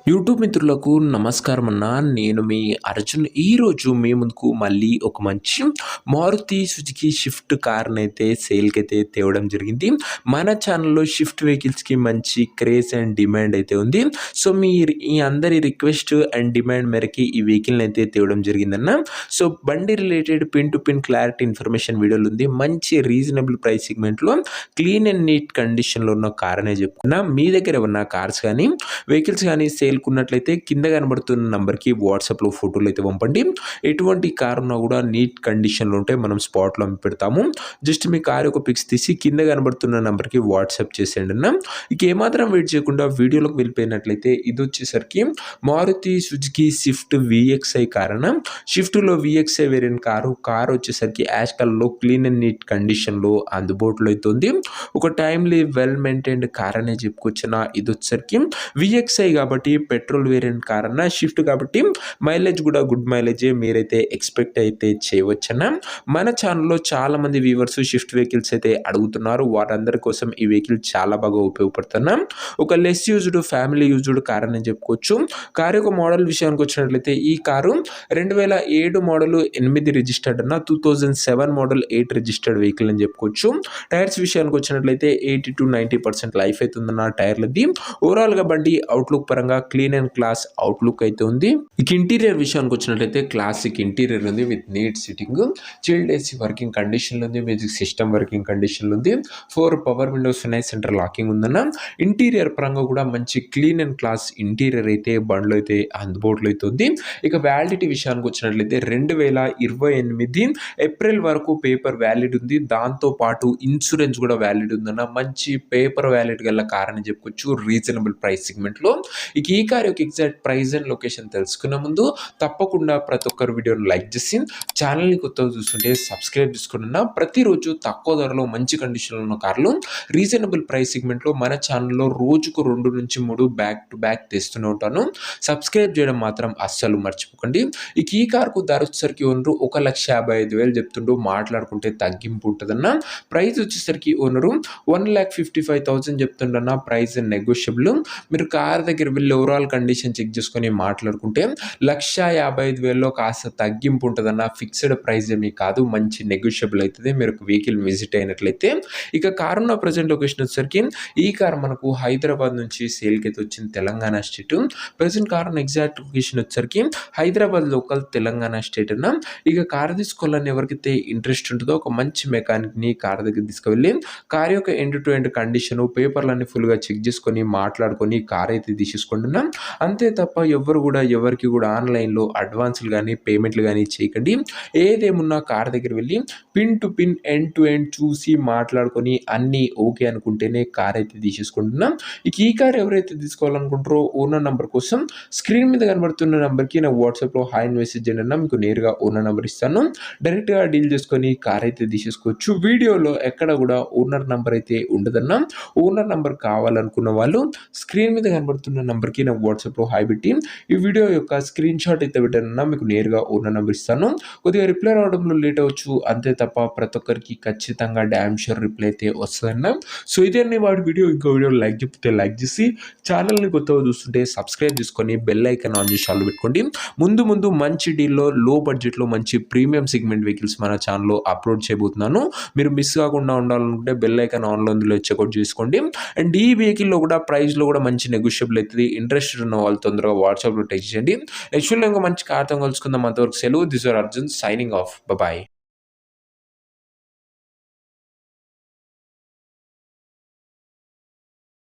YouTube మిత్రులకు నమస్కారం అన్న. నేను మీ అర్జున్. ఈరోజు మీ ముందుకు మళ్ళీ ఒక మంచి మారుతి సుజుకి షిఫ్ట్ కార్‌నైతే సేల్‌కైతే తేవడం జరిగింది. మన ఛానల్‌లో షిఫ్ట్ వెహికల్స్‌కి మంచి క్రేజ్ అండ్ డిమాండ్ అయితే ఉంది. సో ఈ అందరి రిక్వెస్ట్ అండ్ డిమాండ్ మేరకి ఈ వెహికల్‌ని అయితే తేవడం జరిగిందన్న. సో బండి related pin to pin clarity information వీడియోలు ఉంది. మంచి రీజనబుల్ ప్రైస్ సెగ్మెంట్‌లో క్లీన్ అండ్ నీట్ కండిషన్‌లో ఉన్న కార్ అనే చెప్పుకున్నా. మీ దగ్గర ఏమన్నా కార్స్ కానీ వెహికల్స్ కానీ సేల్కున్నట్లయితే కింద కనబడుతున్న నంబర్కి వాట్సాప్లో ఫోటోలు అయితే పంపండి. ఎటువంటి కార్ ఉన్నా కూడా నీట్ కండిషన్లో ఉంటే మనం స్పాట్లో పెడతాము. జస్ట్ మీ కార్ యొక్క పిక్స్ తీసి కింద కనబడుతున్న నంబర్కి వాట్సాప్ చేసేయండి అన్న. ఇక ఏమాత్రం వెయిట్ చేయకుండా వీడియోలోకి వెళ్ళిపోయినట్లయితే ఇది వచ్చేసరికి Maruti Suzuki Swift VXI car అన్న. స్విఫ్ట్లో విఎక్స్ఐ వేరియంట్ కార్ వచ్చేసరికి యాష్ కలర్లో క్లీన్ అండ్ నీట్ కండిషన్లో అందుబాటులో అయితే ఉంది. ఒక టైమ్లీ వెల్ మెయింటైన్డ్ కార్ అనే చెప్పుకొచ్చిన ఇది వచ్చేసరికి విఎక్స్ఐ కాబట్టి పెట్రోల్ వేరియంట్ కార్ అన్న. షిఫ్ట్ కాబట్టి మైలేజ్ కూడా గుడ్ మైలేజే మీరైతే ఎక్స్పెక్ట్ అయితే చేయవచ్చన్న. మన ఛానల్లో చాలా మంది వ్యూవర్స్ షిఫ్ట్ వెహికల్స్ అయితే అడుగుతున్నారు. వారందరి కోసం ఈ వెహికల్ చాలా బాగా ఉపయోగపడుతున్నా. ఒక less used family used car అని చెప్పుకోవచ్చు. కార్ యొక్క మోడల్ విషయానికి వచ్చినట్లయితే ఈ కారు 2007 మోడల్ 8 రిజిస్టర్డ్ అన్న. 2007 మోడల్ 8 రిజిస్టర్డ్ వెహికల్ అని చెప్పుకోవచ్చు. టైర్స్ విషయానికి వచ్చినట్లయితే 80-90% లైఫ్ అయితే ఉందన్న టైర్లది. ఓవరాల్గా బండి అవుట్లుక్ పరంగా క్లీన్ అండ్ క్లాస్ అవుట్లుక్ అయితే ఉంది. ఇక ఇంటీరియర్ విషయానికి వచ్చినట్లయితే క్లాసిక్ ఇంటీరియర్ ఉంది with neat sitting. Chilled AC working కండిషన్లో ఉంది. మ్యూజిక్ సిస్టమ్ వర్కింగ్ కండిషన్లో ఉంది. 4 పవర్ విండోస్ ఉన్నాయి. సెంటర్ లాకింగ్ ఉందన్న. ఇంటీరియర్ పరంగా కూడా మంచి క్లీన్ అండ్ క్లాస్ ఇంటీరియర్ అయితే బండ్లో అయితే అందుబాటులో అయితే ఉంది. ఇక వ్యాలిడిటీ విషయానికి వచ్చినట్లయితే 2028 ఏప్రిల్ వరకు పేపర్ వ్యాలిడ్ ఉంది. దాంతో పాటు ఇన్సూరెన్స్ కూడా వ్యాలిడ్ ఉందన్న. మంచి పేపర్ వ్యాలిడ్ గల కార్ అని చెప్పుకోవచ్చు రీజనబుల్ ప్రైస్ సెగ్మెంట్లో. ఇక ఈ కార్ యొక్క ఎగ్జాక్ట్ ప్రైస్ అండ్ లొకేషన్ తెలుసుకునే ముందు తప్పకుండా ప్రతి ఒక్కరు వీడియోని లైక్ చేసి ఛానల్ని కొత్తగా చూస్తుంటే సబ్స్క్రైబ్ చేసుకున్నా. ప్రతిరోజు తక్కువ ధరలో మంచి కండిషన్లో ఉన్న కార్లు రీజనబుల్ ప్రైస్ సెగ్మెంట్లో మన ఛానల్లో రోజుకు 2 నుంచి 3 బ్యాక్ టు బ్యాక్ తెస్తూనే ఉంటాను. సబ్స్క్రైబ్ చేయడం మాత్రం అస్సలు మర్చిపోకండి. ఇక ఈ కార్కు ధర వచ్చేసరికి ఓనరు 1,55,000 చెప్తుండో మాట్లాడుకుంటే తగ్గింపు ఉంటుందన్న. ప్రైస్ వచ్చేసరికి ఓనరు 1,55,000 చెప్తుండన్న. Price negotiable. మీరు కార్ దగ్గర వెళ్ళి ఓవరాల్ కండిషన్ చెక్ చేసుకొని మాట్లాడుకుంటే 1,55,000లో కాస్త తగ్గింపు ఉంటుందన్న. ఫిక్స్డ్ ప్రైస్ ఏమీ కాదు, మంచి నెగోషియబుల్ అవుతుంది మీరు వెహికల్ విజిట్ అయినట్లయితే. ఇక కార్ ఉన్న ప్రజెంట్ లొకేషన్ వచ్చేసరికి ఈ కార్ మనకు హైదరాబాద్ నుంచి సేల్కి అయితే వచ్చింది, తెలంగాణ స్టేట్. ప్రజెంట్ కార్ ఉన్న ఎగ్జాక్ట్ లొకేషన్ వచ్చేసరికి హైదరాబాద్ లోకల్ తెలంగాణ స్టేట్ అన్న. ఇక కార్ తీసుకోవాలని ఎవరికైతే ఇంట్రెస్ట్ ఉంటుందో ఒక మంచి మెకానిక్ని కార్ దగ్గర తీసుకువెళ్ళి కార్ యొక్క ఎండ్ టు ఎండ్ కండిషన్ పేపర్లన్నీ ఫుల్గా చెక్ చేసుకొని మాట్లాడుకొని కార్ అయితే తీసేసుకుంటున్నాం. అంతే తప్ప ఎవరికి కూడా ఆన్లైన్లో అడ్వాన్స్లు కానీ పేమెంట్లు కానీ చేయకండి. ఏదేమున్నా కార్ దగ్గర వెళ్ళి pin to pin end to end చూసి మాట్లాడుకొని అన్నీ ఓకే అనుకుంటేనే కార్ అయితే తీసేసుకుంటున్నాం. ఇక ఈ కార్ ఎవరైతే తీసుకోవాలనుకుంటారో ఓనర్ నెంబర్ కోసం స్క్రీన్ మీద కనబడుతున్న నెంబర్కి నా వాట్సాప్లో హాయ్ మెసేజ్ చేయండి అన్న. మీకు నేరుగా ఓనర్ నెంబర్ ఇస్తాను. డైరెక్ట్గా డీల్ చేసుకొని కార్ అయితే తీసేసుకోవచ్చు. వీడియోలో ఎక్కడ కూడా ఓనర్ నెంబర్ అయితే ఉండదన్న. ఓనర్ నెంబర్ కావాలనుకున్న వాళ్ళు స్క్రీన్ మీద కనబడుతున్న నెంబర్కి నా వాట్సాప్లో హాయ్ పెట్టి ఈ వీడియో యొక్క స్క్రీన్ షాట్ అయితే పెట్టానన్నా. మీకు నేరుగా ఓనర్ నెంబర్ ఇస్తాను. కొద్దిగా రిప్లై రావడంలో లేట్ అవ్వచ్చు, అంతే తప్ప ప్రతి ఒక్కరికి ఖచ్చితంగా డ్యామ్ షూర్ రిప్లై అయితే వస్తుందన్న. సో ఇదే వాడి వీడియో. ఇంకో వీడియో లైక్ చెప్తే లైక్ చేసి ఛానల్ని కొత్తగా చూస్తుంటే సబ్స్క్రైబ్ చేసుకొని బెల్ ఐకాన్ ఆన్ చేసి ఆల్ పెట్టుకోండి. ముందు మంచి డీల్లో లో బడ్జెట్లో మంచి ప్రీమియం సెగ్మెంట్ వెహికల్స్ మన ఛానల్లో అప్లోడ్ చేయబోతున్నాను. మీరు మిస్ కాకుండా ఉండాలనుకుంటే బెల్ ఐకాన్ ఆన్లో చెక్అవుట్ చేసుకోండి. అండ్ ఈ వెహికల్లో కూడా ప్రైస్లో కూడా మంచి నెగోషియబుల్ అవుతుంది. ఇంట్రెస్టెడ్ ఉన్న వాళ్ళు తొందరగా వాట్సాప్లో టెక్స్ట్ చేయండి. యాక్చువల్గా ఇంకా మంచి కార్తో కలుసుకుందాం. అంతవరకు సెలవు. This are Arjun signing off. Bye.